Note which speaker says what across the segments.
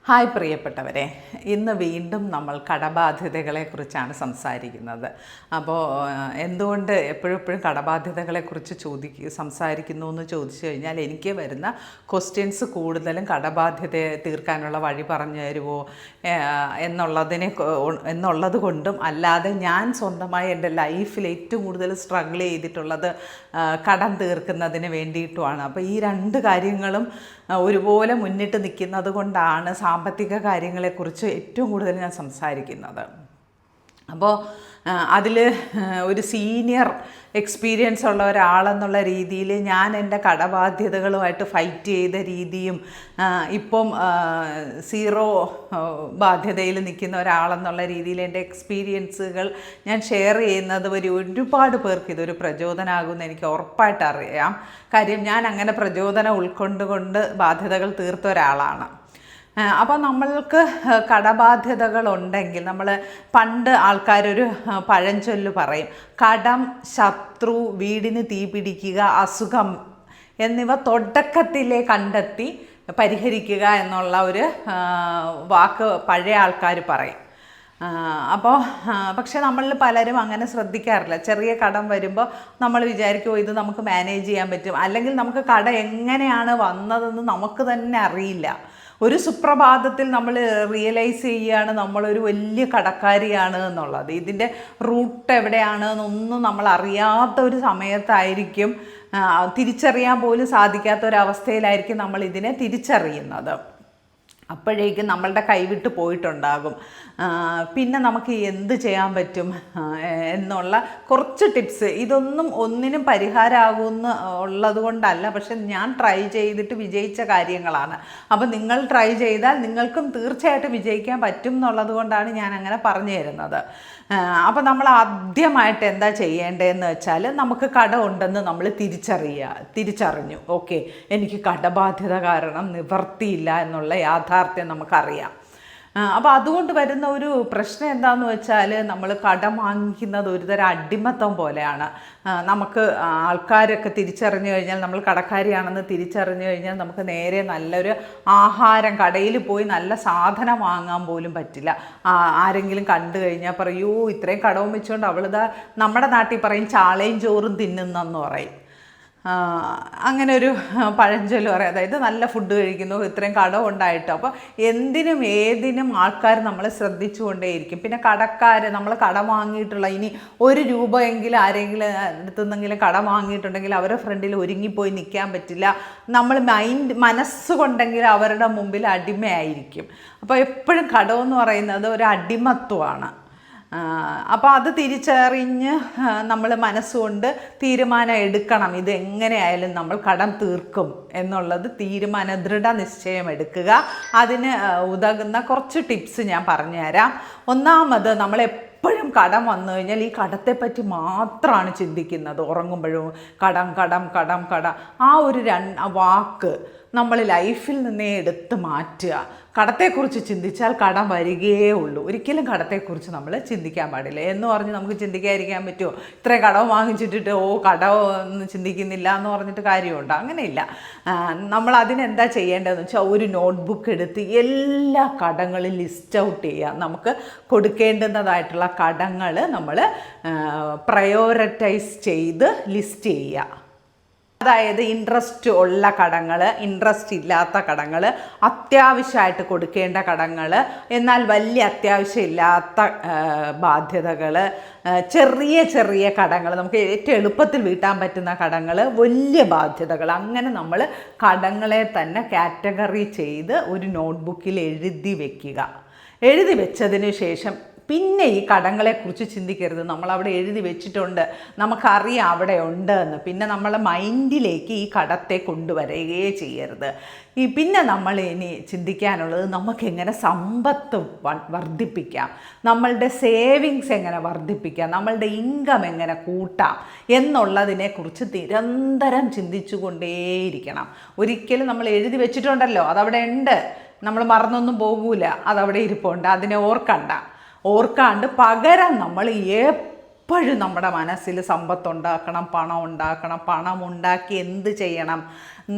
Speaker 1: Hi പ്രിയപ്പെട്ടവരെ, ഇന്ന് വീണ്ടും നമ്മൾ കടബാധ്യതകളെക്കുറിച്ചാണ് സംസാരിക്കുന്നത്. അപ്പോൾ എന്തുകൊണ്ട് എപ്പോഴും കടബാധ്യതകളെക്കുറിച്ച് സംസാരിക്കുന്നു എന്ന് ചോദിച്ചു കഴിഞ്ഞാൽ എനിക്ക് വരുന്ന ക്വസ്റ്റ്യൻസ് കൂടുതലും കടബാധ്യത തീർക്കാനുള്ള വഴി പറഞ്ഞു തരുമോ എന്നുള്ളത് കൊണ്ടും, അല്ലാതെ ഞാൻ സ്വന്തമായി എൻ്റെ ലൈഫിൽ ഏറ്റവും കൂടുതൽ സ്ട്രഗിൾ ചെയ്തിട്ടുള്ളത് കടം തീർക്കുന്നതിന് വേണ്ടിയിട്ടുമാണ്. അപ്പോൾ ഈ രണ്ട് കാര്യങ്ങളും ഒരുപോലെ മുന്നിട്ട് നിൽക്കുന്നത് കൊണ്ടാണ് സാമ്പത്തിക കാര്യങ്ങളെക്കുറിച്ച് ഏറ്റവും കൂടുതൽ ഞാൻ സംസാരിക്കുന്നത്. അപ്പോൾ അതിൽ ഒരു സീനിയർ എക്സ്പീരിയൻസ് ഉള്ള ഒരാളെന്നുള്ള രീതിയിൽ ഞാൻ എൻ്റെ കടബാധ്യതകളുമായിട്ട് ഫൈറ്റ് ചെയ്ത രീതിയും ഇപ്പം സീറോ ബാധ്യതയിൽ നിൽക്കുന്ന ഒരാളെന്നുള്ള രീതിയിൽ എൻ്റെ എക്സ്പീരിയൻസുകൾ ഞാൻ ഷെയർ ചെയ്യുന്നത് വഴി ഒരുപാട് പേർക്ക് ഇതൊരു പ്രചോദനമാകുമെന്ന് എനിക്ക് ഉറപ്പായിട്ട് അറിയാം. കാര്യം ഞാൻ അങ്ങനെ പ്രചോദനം ഉൾക്കൊണ്ടുകൊണ്ട് ബാധ്യതകൾ തീർത്ത ഒരാളാണ്. അപ്പോൾ നമ്മൾക്ക് കടബാധ്യതകളുണ്ടെങ്കിൽ, നമ്മൾ പണ്ട് ആൾക്കാരൊരു പഴഞ്ചൊല്ല് പറയും, കടം, ശത്രു, വീടിന് തീ പിടിക്കുക, അസുഖം എന്നിവ തുടക്കത്തിലേ കണ്ടെത്തി പരിഹരിക്കുക എന്നുള്ള ഒരു വാക്ക് പഴയ ആൾക്കാർ പറയും. അപ്പോൾ പക്ഷെ നമ്മളിൽ പലരും അങ്ങനെ ശ്രദ്ധിക്കാറില്ല. ചെറിയ കടം വരുമ്പോൾ നമ്മൾ വിചാരിക്കുമോ ഇത് നമുക്ക് മാനേജ് ചെയ്യാൻ പറ്റും, അല്ലെങ്കിൽ നമുക്ക് കടം എങ്ങനെയാണ് വന്നതെന്ന് നമുക്ക് തന്നെ അറിയില്ല. ഒരു സുപ്രഭാതത്തിൽ നമ്മൾ റിയലൈസ് ചെയ്യുകയാണ് നമ്മളൊരു വലിയ കടക്കാരിയാണ് എന്നുള്ളത്. ഇതിൻ്റെ റൂട്ട് എവിടെയാണ് എന്നൊന്നും നമ്മൾ അറിയാത്ത ഒരു സമയത്തായിരിക്കും, തിരിച്ചറിയാൻ പോലും സാധിക്കാത്ത ഒരവസ്ഥയിലായിരിക്കും നമ്മൾ ഇതിനെ തിരിച്ചറിയുന്നത്. അപ്പോഴേക്കും നമ്മളുടെ കൈവിട്ട് പോയിട്ടുണ്ടാകും. പിന്നെ നമുക്ക് എന്ത് ചെയ്യാൻ പറ്റും എന്നുള്ള കുറച്ച് ടിപ്സ്, ഇതൊന്നും ഒന്നിനും പരിഹാരമാകുമെന്ന് ഉള്ളത് കൊണ്ടല്ല, പക്ഷെ ഞാൻ ട്രൈ ചെയ്തിട്ട് വിജയിച്ച കാര്യങ്ങളാണ്. അപ്പോൾ നിങ്ങൾ ട്രൈ ചെയ്താൽ നിങ്ങൾക്കും തീർച്ചയായിട്ടും വിജയിക്കാൻ പറ്റും എന്നുള്ളത് കൊണ്ടാണ് ഞാൻ അങ്ങനെ പറഞ്ഞു തരുന്നത്. അപ്പോൾ നമ്മൾ ആദ്യമായിട്ട് എന്താ ചെയ്യേണ്ടതെന്ന് വെച്ചാൽ, നമുക്ക് കടം ഉണ്ടെന്ന് നമ്മൾ തിരിച്ചറിഞ്ഞു. ഓക്കെ, എനിക്ക് കടബാധ്യത കാരണം നിവർത്തിയില്ല എന്നുള്ള യാഥാർത്ഥ്യം നമുക്കറിയാം. അപ്പോൾ അതുകൊണ്ട് വരുന്ന ഒരു പ്രശ്നം എന്താണെന്ന് വെച്ചാൽ, നമ്മൾ കടം വാങ്ങിക്കുന്നത് ഒരുതരം അടിമത്തം പോലെയാണ്. നമുക്ക് ആൾക്കാരൊക്കെ തിരിച്ചറിഞ്ഞു കഴിഞ്ഞാൽ, നമ്മൾ കടക്കാരിയാണെന്ന് തിരിച്ചറിഞ്ഞു കഴിഞ്ഞാൽ നമുക്ക് നേരെ നല്ലൊരു ആഹാരം, കടയിൽ പോയി നല്ല സാധനം വാങ്ങാൻ പോലും പറ്റില്ല. ആരെങ്കിലും കണ്ടു കഴിഞ്ഞാൽ പറയൂ, ഇത്രയും കടവും വെച്ചുകൊണ്ട് അവളിതാ, നമ്മുടെ നാട്ടിൽ പറയും ചാളയും ചോറും തിന്നുന്നെന്ന് പറയും. അങ്ങനെ ഒരു പഴഞ്ചൊല്ല് പറയും. അതായത് നല്ല ഫുഡ് കഴിക്കുന്നു, ഇത്രയും കടം ഉണ്ടായിട്ട്. അപ്പോൾ എന്തിനും ഏതിനും ആൾക്കാർ നമ്മളെ ശ്രദ്ധിച്ചുകൊണ്ടേയിരിക്കും. പിന്നെ കടക്കാർ, നമ്മൾ കടം വാങ്ങിയിട്ടുള്ള, ഇനി 1 രൂപയെങ്കിലും ആരെങ്കിലും അടുത്തുനിന്നെങ്കിലും കടം വാങ്ങിയിട്ടുണ്ടെങ്കിൽ അവരുടെ ഫ്രണ്ടിൽ ഒരുങ്ങിപ്പോയി നിൽക്കാൻ പറ്റില്ല. നമ്മൾ മനസ്സുകൊണ്ടെങ്കിൽ അവരുടെ മുമ്പിൽ അടിമയായിരിക്കും. അപ്പോൾ എപ്പോഴും കടമെന്ന് പറയുന്നത് ഒരു അടിമത്വമാണ്. അപ്പോൾ അത് തിരിച്ചറിഞ്ഞ് നമ്മൾ മനസ്സുകൊണ്ട് തീരുമാനം എടുക്കണം, ഇതെങ്ങനെയായാലും നമ്മൾ കടം തീർക്കും എന്നുള്ളത് ദൃഢനിശ്ചയം എടുക്കുക. അതിന് ഉതകുന്ന കുറച്ച് ടിപ്സ് ഞാൻ പറഞ്ഞുതരാം. ഒന്നാമത്, നമ്മൾ എപ്പോഴും കടം വന്നു കഴിഞ്ഞാൽ ഈ കടത്തെപ്പറ്റി മാത്രമാണ് ചിന്തിക്കുന്നത്. ഉറങ്ങുമ്പോഴും കടം കടം കടം കടം, ആ ഒരു വാക്ക് നമ്മൾ ലൈഫിൽ നിന്നേ എടുത്ത് മാറ്റുക. കടത്തെക്കുറിച്ച് ചിന്തിച്ചാൽ കടം വരികയേ ഉള്ളൂ. ഒരിക്കലും കടത്തെക്കുറിച്ച് നമ്മൾ ചിന്തിക്കാൻ പാടില്ല. എന്ന് പറഞ്ഞ് നമുക്ക് ചിന്തിക്കാതിരിക്കാൻ പറ്റുമോ? ഇത്രയും കടം വാങ്ങിച്ചിട്ടിട്ട് കടമൊന്നും ചിന്തിക്കുന്നില്ല എന്ന് പറഞ്ഞിട്ട് കാര്യമുണ്ടോ? അങ്ങനെയില്ല. നമ്മൾ അതിനെന്താ ചെയ്യേണ്ടതെന്ന് വെച്ചാൽ, ഒരു നോട്ട്ബുക്ക് എടുത്ത് എല്ലാ കടങ്ങളും ലിസ്റ്റ് ഔട്ട് ചെയ്യുക. നമുക്ക് കൊടുക്കേണ്ടുന്നതായിട്ടുള്ള കടങ്ങൾ നമ്മൾ പ്രയോറിറ്റൈസ് ചെയ്ത് ലിസ്റ്റ് ചെയ്യുക. അതായത് ഇൻട്രസ്റ്റ് ഉള്ള കടങ്ങൾ, ഇൻട്രസ്റ്റ് ഇല്ലാത്ത കടങ്ങൾ, അത്യാവശ്യമായിട്ട് കൊടുക്കേണ്ട കടങ്ങൾ, എന്നാൽ വലിയ അത്യാവശ്യമില്ലാത്ത ബാധ്യതകൾ, ചെറിയ ചെറിയ കടങ്ങൾ, നമുക്ക് ഏറ്റവും എളുപ്പത്തിൽ വീട്ടാൻ പറ്റുന്ന കടങ്ങൾ, വലിയ ബാധ്യതകൾ, അങ്ങനെ നമ്മൾ കടങ്ങളെ തന്നെ കാറ്റഗറി ചെയ്ത് ഒരു നോട്ട്ബുക്കിൽ എഴുതി വയ്ക്കുക. എഴുതി വെച്ചതിന് ശേഷം പിന്നെ ഈ കടങ്ങളെക്കുറിച്ച് ചിന്തിക്കരുത്. നമ്മളവിടെ എഴുതി വെച്ചിട്ടുണ്ട്, നമുക്കറിയാം അവിടെ ഉണ്ട് എന്ന്. പിന്നെ നമ്മളെ മൈൻഡിലേക്ക് ഈ കടത്തെ കൊണ്ടുവരികയേ ചെയ്യരുത്. പിന്നെ നമ്മൾ ഇനി ചിന്തിക്കാനുള്ളത്, നമുക്കെങ്ങനെ സമ്പത്ത് വർദ്ധിപ്പിക്കാം, നമ്മളുടെ സേവിങ്സ് എങ്ങനെ വർദ്ധിപ്പിക്കാം, നമ്മളുടെ ഇൻകം എങ്ങനെ കൂട്ടാം എന്നുള്ളതിനെക്കുറിച്ച് നിരന്തരം ചിന്തിച്ചു കൊണ്ടേയിരിക്കണം. ഒരിക്കലും നമ്മൾ എഴുതി വെച്ചിട്ടുണ്ടല്ലോ, അതവിടെ ഉണ്ട്, നമ്മൾ മറന്നൊന്നും പോകൂല, അതവിടെ ഇരിപ്പുണ്ട്, അതിനെ ഓർക്കാണ്ട് പകരം നമ്മൾ എപ്പോഴും നമ്മുടെ മനസ്സിൽ സമ്പത്തുണ്ടാക്കണം, പണം ഉണ്ടാക്കി എന്ത് ചെയ്യണം?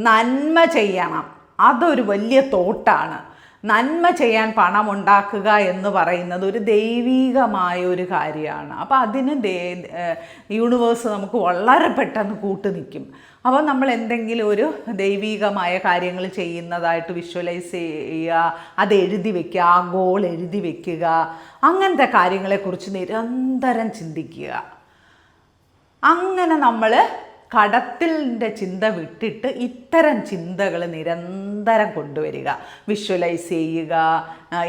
Speaker 1: നന്മ ചെയ്യണം. അതൊരു വലിയ തോട്ടാണ്. നന്മ ചെയ്യാൻ പണം ഉണ്ടാക്കുക എന്ന് പറയുന്നത് ഒരു ദൈവീകമായ ഒരു കാര്യമാണ്. അപ്പോൾ അതിന് യൂണിവേഴ്സ് നമുക്ക് വളരെ പെട്ടെന്ന് കൂട്ടു നിൽക്കും. അപ്പോൾ നമ്മൾ എന്തെങ്കിലും ഒരു ദൈവീകമായ കാര്യങ്ങൾ ചെയ്യുന്നതായിട്ട് വിഷ്വലൈസ് ചെയ്യുക, അത് എഴുതി വയ്ക്കുക, ആ ഗോൾ എഴുതി വയ്ക്കുക, അങ്ങനത്തെ കാര്യങ്ങളെക്കുറിച്ച് നിരന്തരം ചിന്തിക്കുക. അങ്ങനെ നമ്മൾ കടത്തിൻ്റെ ചിന്ത വിട്ടിട്ട് ഇത്തരം ചിന്തകൾ നിരന്തരം കൊണ്ടുവരിക. വിഷ്വലൈസ് ചെയ്യുക,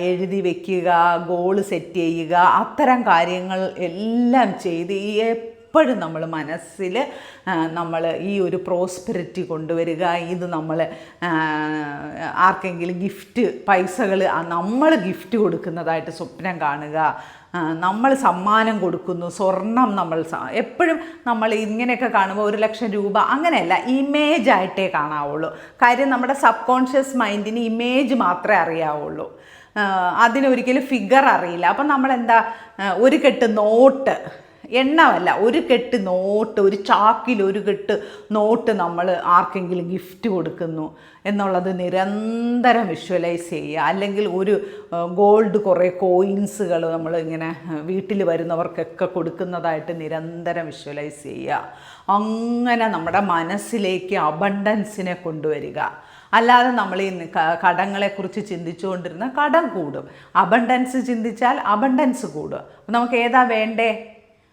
Speaker 1: എഴുതി വയ്ക്കുക, ഗോൾ സെറ്റ് ചെയ്യുക, അത്തരം കാര്യങ്ങൾ എല്ലാം ചെയ്ത് എപ്പോഴും നമ്മൾ മനസ്സിൽ നമ്മൾ ഈ ഒരു പ്രോസ്പെരിറ്റി കൊണ്ടുവരിക. ഇത് നമ്മൾ ആർക്കെങ്കിലും ഗിഫ്റ്റ് പൈസകൾ നമ്മൾ ഗിഫ്റ്റ് കൊടുക്കുന്നതായിട്ട് സ്വപ്നം കാണുക, നമ്മൾ സമ്മാനം കൊടുക്കുന്നു, സ്വർണം നമ്മൾ എപ്പോഴും നമ്മൾ ഇങ്ങനെയൊക്കെ കാണുമ്പോൾ 1,00,000 രൂപ അങ്ങനെയല്ല, ഇമേജായിട്ടേ കാണാവുള്ളൂ. കാര്യം നമ്മുടെ സബ് കോൺഷ്യസ് മൈൻഡിന് ഇമേജ് മാത്രമേ അറിയാവുള്ളൂ, അതിനൊരിക്കലും ഫിഗർ അറിയില്ല. അപ്പം നമ്മളെന്താ, ഒരു കെട്ട് നോട്ട്, എണ്ണമല്ല, ഒരു കെട്ട് നോട്ട്, ഒരു ചാക്കിൽ ഒരു കെട്ട് നോട്ട് നമ്മൾ ആർക്കെങ്കിലും ഗിഫ്റ്റ് കൊടുക്കുന്നു എന്നുള്ളത് നിരന്തരം വിഷ്വലൈസ് ചെയ്യുക. അല്ലെങ്കിൽ ഒരു ഗോൾഡ് കുറേ കോയിൻസുകൾ നമ്മൾ ഇങ്ങനെ വീട്ടിൽ വരുന്നവർക്കൊക്കെ കൊടുക്കുന്നതായിട്ട് നിരന്തരം വിഷ്വലൈസ് ചെയ്യുക. അങ്ങനെ നമ്മുടെ മനസ്സിലേക്ക് അബണ്ടൻസിനെ കൊണ്ടുവരിക. അല്ലാതെ നമ്മൾ ഈ കടങ്ങളെക്കുറിച്ച് ചിന്തിച്ചുകൊണ്ടിരുന്ന കടം കൂടും. അബണ്ടൻസ് ചിന്തിച്ചാൽ അബണ്ടൻസ് കൂടും. നമുക്ക് ഏതാ വേണ്ടേ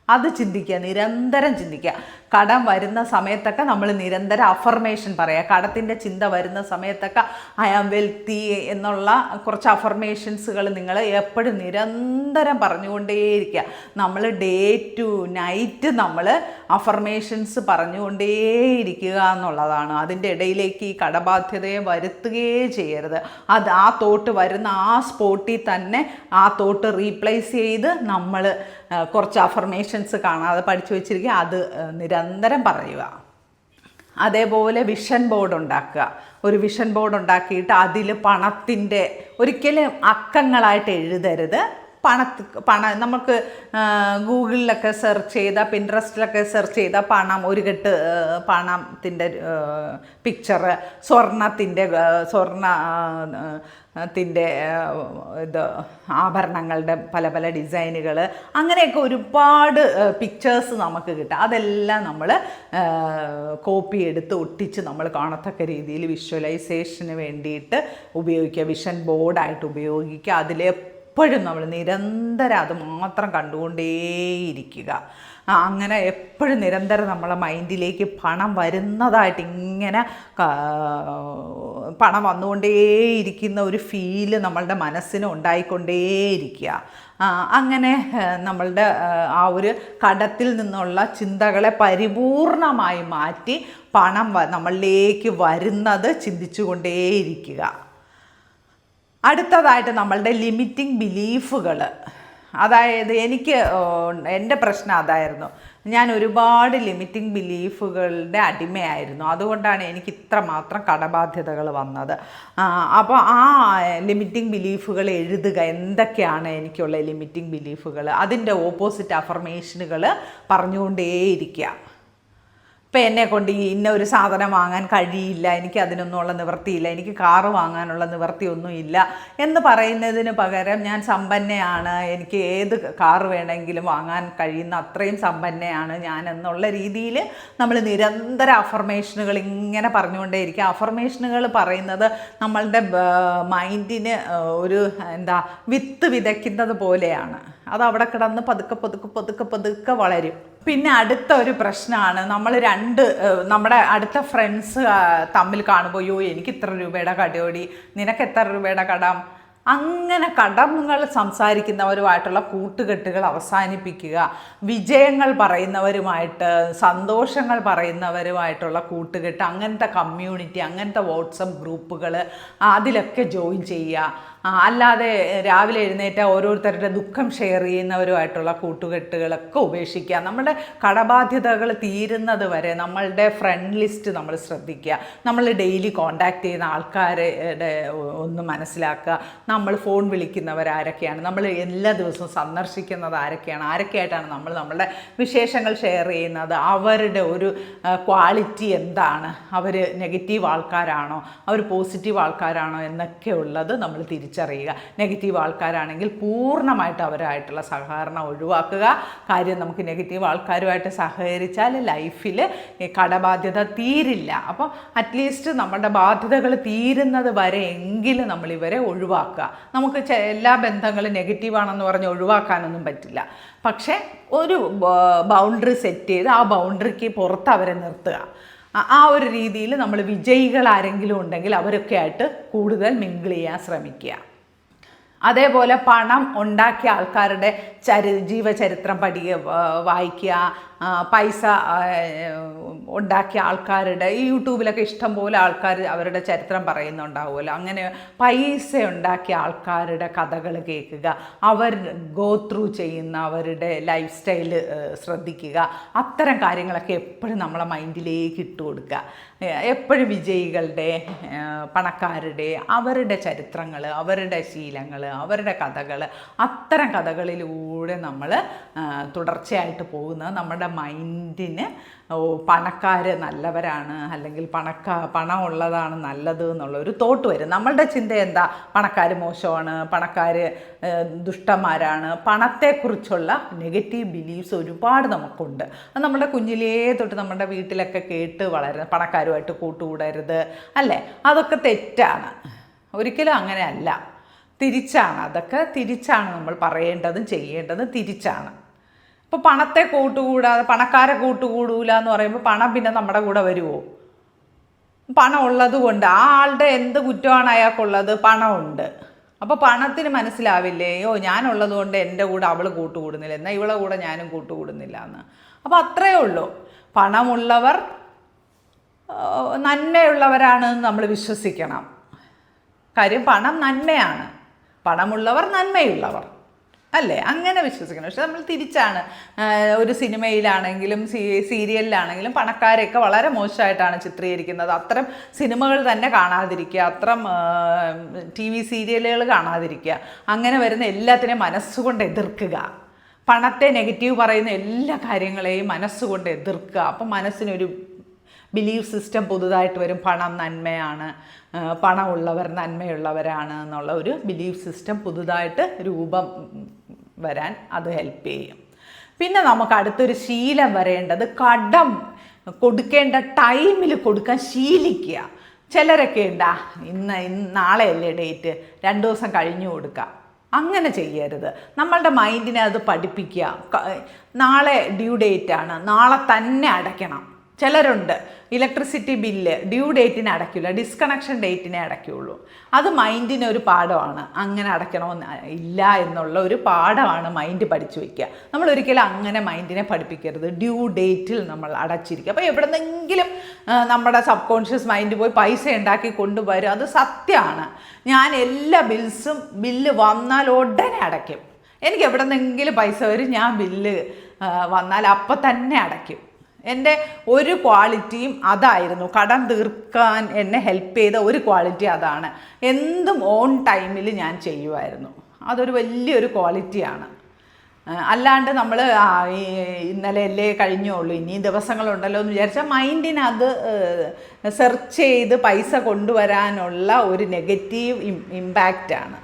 Speaker 1: അത് ചിന്തിക്കുക, നിരന്തരം ചിന്തിക്കുക. കടം വരുന്ന സമയത്തൊക്കെ നമ്മൾ നിരന്തരം അഫർമേഷൻ പറയുക. കടത്തിൻ്റെ ചിന്ത വരുന്ന സമയത്തൊക്കെ ഐ ആം വെൽത്തി എന്നുള്ള കുറച്ച് അഫർമേഷൻസുകൾ നിങ്ങൾ എപ്പോഴും നിരന്തരം പറഞ്ഞുകൊണ്ടേയിരിക്കുക. നമ്മൾ ഡേ ടു നൈറ്റ് നമ്മൾ അഫർമേഷൻസ് പറഞ്ഞുകൊണ്ടേയിരിക്കുക എന്നുള്ളതാണ്. അതിൻ്റെ ഇടയിലേക്ക് ഈ കടബാധ്യതയെ വരുത്തുകയേ ചെയ്യരുത്. അത് ആ തോട്ട് വരുന്ന ആ സ്പോട്ടിൽ തന്നെ ആ തോട്ട് റീപ്ലേസ് ചെയ്ത് നമ്മൾ കുറച്ച് അഫർമേഷൻസ് കാണാതെ പഠിച്ചു വെച്ചിരിക്കുക, അത് നിരന്തരം പറയുക. അതേപോലെ വിഷൻ ബോർഡ് ഉണ്ടാക്കുക. ഒരു വിഷൻ ബോർഡ് ഉണ്ടാക്കിയിട്ട് അതിൽ പണത്തിൻ്റെ ഒരിക്കലും അക്കങ്ങളായിട്ട് എഴുതരുത്. നമുക്ക് ഗൂഗിളിലൊക്കെ സെർച്ച് ചെയ്താൽ, പിൻട്രസ്റ്റിലൊക്കെ സെർച്ച് ചെയ്താൽ പണം, ഒരു കെട്ട് പണത്തിൻ്റെ പിക്ചറ്, സ്വർണത്തിൻ്റെ ഇത് ആഭരണങ്ങളുടെ പല പല ഡിസൈനുകൾ, അങ്ങനെയൊക്കെ ഒരുപാട് പിക്ചേഴ്സ് നമുക്ക് കിട്ടും. അതെല്ലാം നമ്മൾ കോപ്പി എടുത്ത് ഒട്ടിച്ച് നമ്മൾ കാണത്തക്ക രീതിയിൽ വിഷ്വലൈസേഷന് വേണ്ടിയിട്ട് ഉപയോഗിക്കുക. വിഷൻ ബോർഡായിട്ട് ഉപയോഗിക്കുക. അതിലെപ്പോഴും നമ്മൾ നിരന്തരം അത് മാത്രം കണ്ടുകൊണ്ടേയിരിക്കുക. അങ്ങനെ എപ്പോഴും നിരന്തരം നമ്മളെ മൈൻഡിലേക്ക് പണം വരുന്നതായിട്ട് ഇങ്ങനെ പണം വന്നുകൊണ്ടേയിരിക്കുന്ന ഒരു ഫീല് നമ്മളുടെ മനസ്സിന് ഉണ്ടായിക്കൊണ്ടേയിരിക്കുക. അങ്ങനെ നമ്മളുടെ ആ ഒരു കടത്തിൽ നിന്നുള്ള ചിന്തകളെ പരിപൂർണമായി മാറ്റി പണം നമ്മളിലേക്ക് വരുന്നത് ചിന്തിച്ചു കൊണ്ടേയിരിക്കുക. അടുത്തതായിട്ട് നമ്മളുടെ ലിമിറ്റിംഗ് ബിലീഫുകൾ. അതായത് എൻ്റെ പ്രശ്നം അതായിരുന്നു. ഞാൻ ഒരുപാട് ലിമിറ്റിംഗ് ബിലീഫുകളുടെ അടിമയായിരുന്നു. അതുകൊണ്ടാണ് എനിക്ക് ഇത്രമാത്രം കടബാധ്യതകൾ വന്നത്. അപ്പോൾ ആ ലിമിറ്റിംഗ് ബിലീഫുകൾ എഴുതുക. എന്തൊക്കെയാണ് എനിക്കുള്ള ലിമിറ്റിംഗ് ബിലീഫുകൾ, അതിൻ്റെ ഓപ്പോസിറ്റ് അഫർമേഷനുകൾ പറഞ്ഞുകൊണ്ടേയിരിക്കുക. ഇപ്പം എന്നെക്കൊണ്ട് ഇന്ന ഒരു സാധനം വാങ്ങാൻ കഴിയില്ല, എനിക്ക് അതിനൊന്നുമുള്ള നിവൃത്തിയില്ല, എനിക്ക് കാറ് വാങ്ങാനുള്ള നിവൃത്തിയൊന്നുമില്ല എന്ന് പറയുന്നതിന് പകരം ഞാൻ സമ്പന്നയാണ്, എനിക്ക് ഏത് കാറ് വേണമെങ്കിലും വാങ്ങാൻ കഴിയുന്ന അത്രയും സമ്പന്നയാണ് ഞാൻ എന്നുള്ള രീതിയിൽ നമ്മൾ നിരന്തര അഫർമേഷനുകൾ ഇങ്ങനെ പറഞ്ഞുകൊണ്ടേയിരിക്കുക. അഫർമേഷനുകൾ പറയുന്നത് നമ്മളുടെ മൈൻഡിന് ഒരു വിത്ത് വിതയ്ക്കുന്നത് പോലെയാണ്. അത് അവിടെ കിടന്ന് പതുക്കെ പതുക്കെ പതുക്കെ പതുക്കെ വളരും. പിന്നെ അടുത്ത ഒരു പ്രശ്നമാണ്, നമ്മുടെ അടുത്ത ഫ്രണ്ട്സ് തമ്മിൽ കാണുമ്പോൾ, യോ എനിക്ക് ഇത്ര രൂപയുടെ കടയോടി, നിനക്ക് എത്ര രൂപയുടെ കടം, അങ്ങനെ കടങ്ങൾ സംസാരിക്കുന്നവരുമായിട്ടുള്ള കൂട്ടുകെട്ടുകൾ അവസാനിപ്പിക്കുക. വിജയങ്ങൾ പറയുന്നവരുമായിട്ട്, സന്തോഷങ്ങൾ പറയുന്നവരുമായിട്ടുള്ള കൂട്ടുകെട്ട്, അങ്ങനത്തെ കമ്മ്യൂണിറ്റി, അങ്ങനത്തെ വാട്സപ്പ് ഗ്രൂപ്പുകൾ, അതിലൊക്കെ ജോയിൻ ചെയ്യുക. അല്ലാതെ രാവിലെ എഴുന്നേറ്റ് ഓരോരുത്തരുടെ ദുഃഖം ഷെയർ ചെയ്യുന്നവരുമായിട്ടുള്ള കൂട്ടുകെട്ടുകളൊക്കെ ഉപേക്ഷിക്കുക. നമ്മുടെ കടബാധ്യതകൾ തീരുന്നത് വരെ നമ്മളുടെ ഫ്രണ്ട് ലിസ്റ്റ് നമ്മൾ ശ്രദ്ധിക്കുക. നമ്മൾ ഡെയിലി കോണ്ടാക്ട് ചെയ്യുന്ന ആൾക്കാരുടെ ഒന്ന് മനസ്സിലാക്കുക. നമ്മൾ ഫോൺ വിളിക്കുന്നവരാരൊക്കെയാണ്, നമ്മൾ എല്ലാ ദിവസവും സന്ദർശിക്കുന്നത് ആരൊക്കെയാണ്, ആരൊക്കെയായിട്ടാണ് നമ്മൾ നമ്മളുടെ വിശേഷങ്ങൾ ഷെയർ ചെയ്യുന്നത്, അവരുടെ ഒരു ക്വാളിറ്റി എന്താണ്, അവർ നെഗറ്റീവ് ആൾക്കാരാണോ അവർ പോസിറ്റീവ് ആൾക്കാരാണോ എന്നൊക്കെ ഉള്ളത് നമ്മൾ തിരിച്ചറിയുക. നെഗറ്റീവ് ആൾക്കാരാണെങ്കിൽ പൂർണ്ണമായിട്ട് അവരായിട്ടുള്ള സഹകരണം ഒഴിവാക്കുക. കാര്യം നമുക്ക് നെഗറ്റീവ് ആൾക്കാരുമായിട്ട് സഹകരിച്ചാൽ ലൈഫിൽ കടബാധ്യത തീരില്ല. അപ്പം അറ്റ്ലീസ്റ്റ് നമ്മുടെ ബാധ്യതകൾ തീരുന്നത് വരെ എങ്കിലും നമ്മളിവരെ ഒഴിവാക്കുക. നമുക്ക് എല്ലാ ബന്ധങ്ങളും നെഗറ്റീവാണെന്ന് പറഞ്ഞ് ഒഴിവാക്കാനൊന്നും പറ്റില്ല. പക്ഷേ ഒരു ബൗണ്ടറി സെറ്റ് ചെയ്ത് ആ ബൗണ്ടറിക്ക് പുറത്ത് അവരെ നിർത്തുക. ആ ഒരു രീതിയിൽ നമ്മൾ വിജയികൾ ആരെങ്കിലും ഉണ്ടെങ്കിൽ അവരൊക്കെ ആയിട്ട് കൂടുതൽ മിങ്കിൾ ചെയ്യാൻ ശ്രമിക്കുക. അതേപോലെ പണം ഉണ്ടാക്കിയ ആൾക്കാരുടെ ജീവചരിത്രം വായിക്കുക. പൈസ ഉണ്ടാക്കിയ ആൾക്കാരുടെ ഈ യൂട്യൂബിലൊക്കെ ഇഷ്ടം പോലെ ആൾക്കാർ അവരുടെ ചരിത്രം പറയുന്നുണ്ടാവുമല്ലോ. അങ്ങനെ പൈസ ഉണ്ടാക്കിയ ആൾക്കാരുടെ കഥകൾ കേൾക്കുക, അവർ ഗോ ത്രൂ ചെയ്യുന്ന അവരുടെ ലൈഫ് സ്റ്റൈല് ശ്രദ്ധിക്കുക. അത്തരം കാര്യങ്ങളൊക്കെ എപ്പോഴും നമ്മളെ മൈൻഡിലേക്ക് ഇട്ട് കൊടുക്കുക. എപ്പോഴും വിജയികളുടെ, പണക്കാരുടെ, അവരുടെ ചരിത്രങ്ങൾ, അവരുടെ ശീലങ്ങൾ, അവരുടെ കഥകൾ, അത്തരം കഥകളിലൂടെ നമ്മൾ തുടർച്ചയായിട്ട് പോകുന്നത് നമ്മുടെ മൈൻഡിന് പണക്കാർ നല്ലവരാണ് അല്ലെങ്കിൽ പണം ഉള്ളതാണ് നല്ലത് എന്നുള്ളൊരു തോട്ട് വരും. നമ്മളുടെ ചിന്ത എന്താ? പണക്കാർ മോശമാണ്, പണക്കാർ ദുഷ്ടന്മാരാണ്. പണത്തെക്കുറിച്ചുള്ള നെഗറ്റീവ് ബിലീഫ്സ് ഒരുപാട് നമുക്കുണ്ട്. അത് നമ്മുടെ കുഞ്ഞിലേ തൊട്ട് നമ്മുടെ വീട്ടിലൊക്കെ കേട്ട് വളരുന്നത്. പണക്കാരുമായിട്ട് കൂട്ടുകൂടരുത് അല്ലേ? അതൊക്കെ തെറ്റാണ്. ഒരിക്കലും അങ്ങനെയല്ല, തിരിച്ചാണ്. അതൊക്കെ തിരിച്ചാണ് നമ്മൾ പറയേണ്ടതും ചെയ്യേണ്ടതും തിരിച്ചാണ്. ഇപ്പോൾ പണത്തെ കൂട്ടുകൂടാതെ പണക്കാരെ കൂട്ടുകൂടൂല എന്ന് പറയുമ്പോൾ പണം പിന്നെ നമ്മുടെ കൂടെ വരുമോ? പണം ഉള്ളത് കൊണ്ട് ആ ആളുടെ എന്ത് കുറ്റമാണ് അയാൾക്കുള്ളത്? പണമുണ്ട്. അപ്പോൾ പണത്തിന് മനസ്സിലാവില്ലേ, ഞാനുള്ളത് കൊണ്ട് എൻ്റെ കൂടെ അവൾ കൂട്ടുകൂടുന്നില്ല, എന്നാൽ ഇവളെ കൂടെ ഞാനും കൂട്ടുകൂടുന്നില്ല എന്ന്. അപ്പോൾ അത്രയേ ഉള്ളൂ. പണമുള്ളവർ നന്മയുള്ളവരാണെന്ന് നമ്മൾ വിശ്വസിക്കണം. കാര്യം പണം നന്മയാണ്, പണമുള്ളവർ നന്മയുള്ളവർ അല്ലേ? അങ്ങനെ വിശ്വസിക്കണം. പക്ഷെ നമ്മൾ തിരിച്ചാണ്. ഒരു സിനിമയിലാണെങ്കിലും സീരിയലിലാണെങ്കിലും പണക്കാരെയൊക്കെ വളരെ മോശമായിട്ടാണ് ചിത്രീകരിക്കുന്നത്. അത്തരം സിനിമകൾ തന്നെ കാണാതിരിക്കുക, അത്തരം TV സീരിയലുകൾ കാണാതിരിക്കുക. അങ്ങനെ വരുന്ന എല്ലാത്തിനെയും മനസ്സുകൊണ്ട് എതിർക്കുക. പണത്തെ നെഗറ്റീവ് പറയുന്ന എല്ലാ കാര്യങ്ങളെയും മനസ്സുകൊണ്ട് എതിർക്കുക. അപ്പം മനസ്സിനൊരു ബിലീഫ് സിസ്റ്റം പുതുതായിട്ട് വരും. പണം നന്മയാണ്, പണമുള്ളവർ നന്മയുള്ളവരാണ് എന്നുള്ള ഒരു ബിലീഫ് സിസ്റ്റം പുതുതായിട്ട് രൂപം വരാൻ അത് ഹെൽപ്പ് ചെയ്യും. പിന്നെ നമുക്ക് അടുത്തൊരു ശീലം വരേണ്ടത് കടം കൊടുക്കേണ്ട ടൈമിൽ കൊടുക്കാൻ ശീലിക്കുക. ചിലരൊക്കെ ഉണ്ടാ നാളെയല്ലേ ഡേറ്റ്, 2 ദിവസം കഴിഞ്ഞു കൊടുക്കാം. അങ്ങനെ ചെയ്യരുത്. നമ്മളുടെ മൈൻഡിനെ അത് പഠിപ്പിക്കുക. നാളെ ഡ്യൂ ഡേറ്റാണ്, നാളെ തന്നെ അടയ്ക്കണം. ചിലരുണ്ട് ഇലക്ട്രിസിറ്റി ബില്ല് ഡ്യൂ ഡേറ്റിന് അടയ്ക്കില്ല, ഡിസ്കണക്ഷൻ ഡേറ്റിനെ അടയ്ക്കുള്ളൂ. അത് മൈൻഡിന് ഒരു പാഠമാണ്. അങ്ങനെ അടയ്ക്കണമെന്ന് ഇല്ല എന്നുള്ള ഒരു പാഠമാണ് മൈൻഡ് പഠിച്ചു വയ്ക്കുക. നമ്മൾ ഒരിക്കലും അങ്ങനെ മൈൻഡിനെ പഠിപ്പിക്കരുത്. ഡ്യൂ ഡേറ്റിൽ നമ്മൾ അടച്ചിരിക്കുക. അപ്പോൾ എവിടെന്നെങ്കിലും നമ്മുടെ സബ് കോൺഷ്യസ് മൈൻഡ് പോയി പൈസ ഉണ്ടാക്കി കൊണ്ടുവരും. അത് സത്യമാണ്. ഞാൻ എല്ലാ ബില്ല് വന്നാൽ ഉടനെ അടയ്ക്കും. എനിക്ക് എവിടെന്നെങ്കിലും പൈസ വരും, ഞാൻ ബില്ല് വന്നാൽ അപ്പം തന്നെ അടയ്ക്കും. എൻ്റെ ഒരു ക്വാളിറ്റിയും അതായിരുന്നു. കടം തീർക്കാൻ എന്നെ ഹെൽപ്പ് ചെയ്ത ഒരു ക്വാളിറ്റി അതാണ്. എന്തും ഓൺ ടൈമിൽ ഞാൻ ചെയ്യുമായിരുന്നു. അതൊരു വലിയൊരു ക്വാളിറ്റിയാണ്. അല്ലാണ്ട് നമ്മൾ ഇന്നലെ അല്ലേ കഴിഞ്ഞുള്ളൂ, ഇനി ദിവസങ്ങളുണ്ടല്ലോ എന്ന് വിചാരിച്ചാൽ മൈൻഡിന് അത് സെർച്ച് ചെയ്ത് പൈസ കൊണ്ടുവരാനുള്ള ഒരു നെഗറ്റീവ് ഇമ്പാക്റ്റാണ്.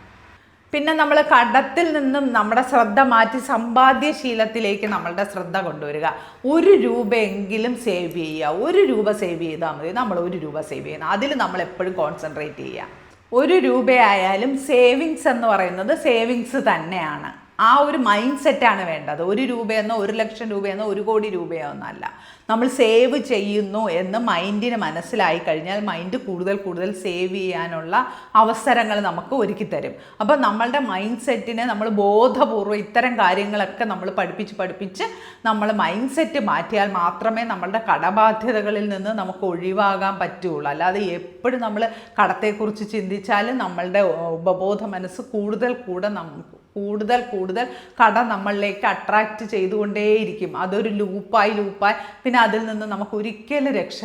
Speaker 1: പിന്നെ നമ്മൾ കടത്തിൽ നിന്നും നമ്മുടെ ശ്രദ്ധ മാറ്റി സമ്പാദ്യശീലത്തിലേക്ക് നമ്മളുടെ ശ്രദ്ധ കൊണ്ടുവരിക. 1 രൂപയെങ്കിലും സേവ് ചെയ്യുക. 1 രൂപ സേവ് ചെയ്താൽ മതി. നമ്മൾ 1 രൂപ സേവ് ചെയ്യുന്നത് അതിൽ നമ്മൾ എപ്പോഴും കോൺസെൻട്രേറ്റ് ചെയ്യുക. 1 രൂപയായാലും സേവിങ്സ് എന്ന് പറയുന്നത് സേവിങ്സ് തന്നെയാണ്. ആ ഒരു മൈൻഡ് സെറ്റാണ് വേണ്ടത്. 1 രൂപയെന്നോ 1 ലക്ഷം രൂപയെന്നോ 1 കോടി രൂപയോ ഒന്നല്ല. നമ്മൾ സേവ് ചെയ്യുന്നു എന്ന് മൈൻഡിന് മനസ്സിലായി കഴിഞ്ഞാൽ മൈൻഡ് കൂടുതൽ സേവ് ചെയ്യാനുള്ള അവസരങ്ങൾ നമുക്ക് ഒരുക്കി തരും. അപ്പം നമ്മളുടെ മൈൻഡ് സെറ്റിനെ നമ്മൾ ബോധപൂർവ്വം ഇത്തരം കാര്യങ്ങളൊക്കെ നമ്മൾ പഠിപ്പിച്ച് നമ്മൾ മൈൻഡ് സെറ്റ് മാറ്റിയാൽ മാത്രമേ നമ്മളുടെ കടബാധ്യതകളിൽ നിന്ന് നമുക്ക് ഒഴിവാകാൻ പറ്റുള്ളൂ. അല്ലാതെ എപ്പോഴും നമ്മൾ കടത്തെക്കുറിച്ച് ചിന്തിച്ചാൽ നമ്മളുടെ ഉപബോധ മനസ്സ് കൂടുതൽ കൂടുതൽ കടം നമ്മളിലേക്ക് അട്രാക്റ്റ് ചെയ്തുകൊണ്ടേയിരിക്കും. അതൊരു ലൂപ്പായി പിന്നെ അതിൽ നിന്ന് നമുക്ക് ഒരിക്കലും രക്ഷ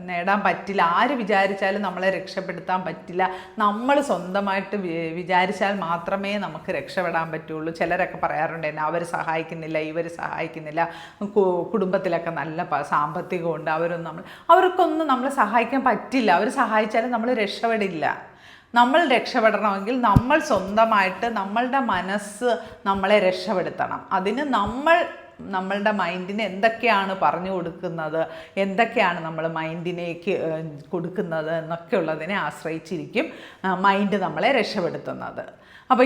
Speaker 1: നേടാൻ പറ്റില്ല. ആര് വിചാരിച്ചാലും നമ്മളെ രക്ഷപ്പെടുത്താൻ പറ്റില്ല. നമ്മൾ സ്വന്തമായിട്ട് വിചാരിച്ചാൽ മാത്രമേ നമുക്ക് രക്ഷപ്പെടാൻ പറ്റുള്ളൂ. ചിലരൊക്കെ പറയാറുണ്ട് എന്നെ അവർ സഹായിക്കുന്നില്ല, ഇവർ സഹായിക്കുന്നില്ല, കുടുംബത്തിലൊക്കെ നല്ല സാമ്പത്തികമുണ്ട്, അവർക്കൊന്നും നമ്മളെ സഹായിക്കാൻ പറ്റില്ല. അവർ സഹായിച്ചാലും നമ്മൾ രക്ഷപ്പെടില്ല. നമ്മൾ രക്ഷപ്പെടണമെങ്കിൽ നമ്മൾ സ്വന്തമായിട്ട് നമ്മളുടെ മനസ്സ് നമ്മളെ രക്ഷപ്പെടുത്തണം. അതിന് നമ്മളുടെ മൈൻഡിന് എന്തൊക്കെയാണ് പറഞ്ഞു കൊടുക്കുന്നത്, എന്തൊക്കെയാണ് നമ്മൾ മൈൻഡിനേക്ക് കൊടുക്കുന്നത് എന്നൊക്കെ ഉള്ളതിനെ ആശ്രയിച്ചിരിക്കും മൈൻഡ് നമ്മളെ രക്ഷപ്പെടുത്തുന്നത്. അപ്പോൾ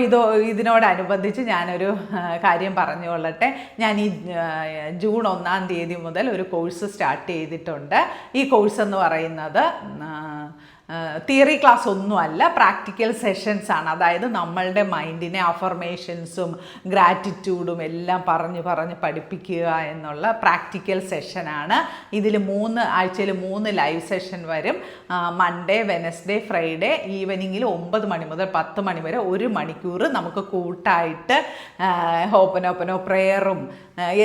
Speaker 1: ഇതിനോടനുബന്ധിച്ച് ഞാനൊരു കാര്യം പറഞ്ഞുകൊള്ളട്ടെ. ഞാൻ ഈ ജൂൺ 1-ാം തീയതി മുതൽ ഒരു കോഴ്സ് സ്റ്റാർട്ട് ചെയ്തിട്ടുണ്ട്. ഈ കോഴ്സ് എന്ന് പറയുന്നത് തിയറി ക്ലാസ് ഒന്നുമല്ല, പ്രാക്ടിക്കൽ സെഷൻസ് ആണ്. അതായത് നമ്മളുടെ മൈൻഡിനെ അഫർമേഷൻസും ഗ്രാറ്റിറ്റ്യൂഡും എല്ലാം പറഞ്ഞ് പഠിപ്പിക്കുക എന്നുള്ള പ്രാക്ടിക്കൽ സെഷനാണ്. ഇതിൽ ആഴ്ചയിൽ 3 ലൈവ് സെഷൻ വരും. മൺഡേ, വെനസ്ഡേ, ഫ്രൈഡേ ഈവനിങ്ങിൽ 9 മണി മുതൽ 10 മണി വരെ 1 മണിക്കൂർ നമുക്ക് കൂട്ടായിട്ട് ഹോപ്പനോപ്പനോ പ്രേയറും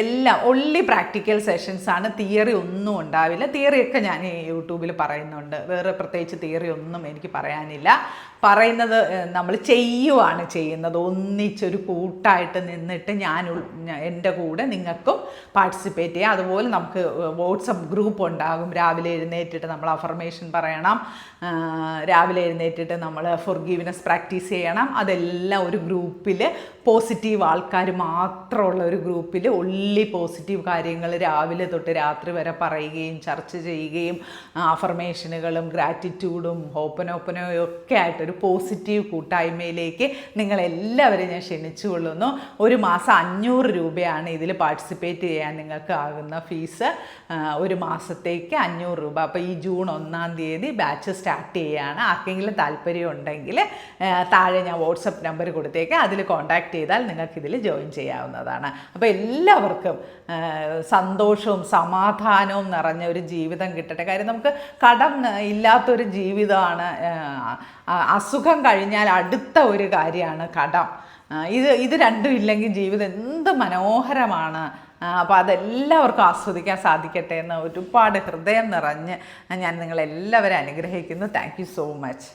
Speaker 1: എല്ലാം ഒൺലി പ്രാക്ടിക്കൽ സെഷൻസ് ആണ്. തിയറി ഒന്നും ഉണ്ടാവില്ല. തിയറിയൊക്കെ ഞാൻ യൂട്യൂബിൽ പറയുന്നുണ്ട്. വേറെ പ്രത്യേകിച്ച് തിയറി ഒന്നും എനിക്ക് പറയാനില്ല. പറയുന്നത് നമ്മൾ ചെയ്യുവാണ് ചെയ്യുന്നത്. ഒന്നിച്ചൊരു കൂട്ടായിട്ട് നിന്നിട്ട് എൻ്റെ കൂടെ നിങ്ങൾക്കും പാർട്ടിസിപ്പേറ്റ് ചെയ്യാം. അതുപോലെ നമുക്ക് വാട്സപ്പ് ഗ്രൂപ്പ് ഉണ്ടാകും. രാവിലെ എഴുന്നേറ്റിട്ട് നമ്മൾ അഫർമേഷൻ പറയണം, രാവിലെ എഴുന്നേറ്റിട്ട് നമ്മൾ ഫോർഗീവ്നെസ് പ്രാക്ടീസ് ചെയ്യണം. അതെല്ലാം ഒരു ഗ്രൂപ്പിൽ, പോസിറ്റീവ് ആൾക്കാർ മാത്രമുള്ള ഒരു ഗ്രൂപ്പിൽ ഒൺലി പോസിറ്റീവ് കാര്യങ്ങൾ രാവിലെ തൊട്ട് രാത്രി വരെ പറയുകയും ചർച്ച ചെയ്യുകയും അഫർമേഷനുകളും ഗ്രാറ്റിറ്റ്യൂഡും ഹോപ്പനോപ്പനോയും ഒക്കെ ആയിട്ടൊരു പോസിറ്റീവ് കൂട്ടായ്മയിലേക്ക് നിങ്ങളെല്ലാവരെയും ഞാൻ ക്ഷണിച്ചുകൊള്ളുന്നു. ഒരു മാസം 500 രൂപയാണ് ഇതിൽ പാർട്ടിസിപ്പേറ്റ് ചെയ്യാൻ നിങ്ങൾക്ക് ആകുന്ന ഫീസ്. ഒരു മാസത്തേക്ക് 500 രൂപ. അപ്പോൾ ഈ ജൂൺ 1-ാം തീയതി ബാച്ച് സ്റ്റാർട്ട് ചെയ്യുകയാണ്. ആർക്കെങ്കിലും താല്പര്യം ഉണ്ടെങ്കിൽ താഴെ ഞാൻ വാട്സപ്പ് നമ്പർ കൊടുത്തേക്ക്, അതിൽ കോൺടാക്ട് ചെയ്താൽ നിങ്ങൾക്കിതിൽ ജോയിൻ ചെയ്യാവുന്നതാണ്. അപ്പോൾ എല്ലാവർക്കും സന്തോഷവും സമാധാനവും നിറഞ്ഞ ഒരു ജീവിതം കിട്ടട്ടെ. കാര്യം നമുക്ക് കടം ഇല്ലാത്തൊരു ജീവിതമാണ്. അസുഖം കഴിഞ്ഞാൽ അടുത്ത ഒരു കാര്യമാണ് കടം. ഇത് രണ്ടും ഇല്ലെങ്കിൽ ജീവിതം എന്ത് മനോഹരമാണ്. അപ്പോൾ അതെല്ലാവർക്കും ആസ്വദിക്കാൻ സാധിക്കട്ടെ എന്ന് ഒരുപാട് ഹൃദയം നിറഞ്ഞ് ഞാൻ നിങ്ങളെല്ലാവരും അനുഗ്രഹിക്കുന്നു. Thank you so much.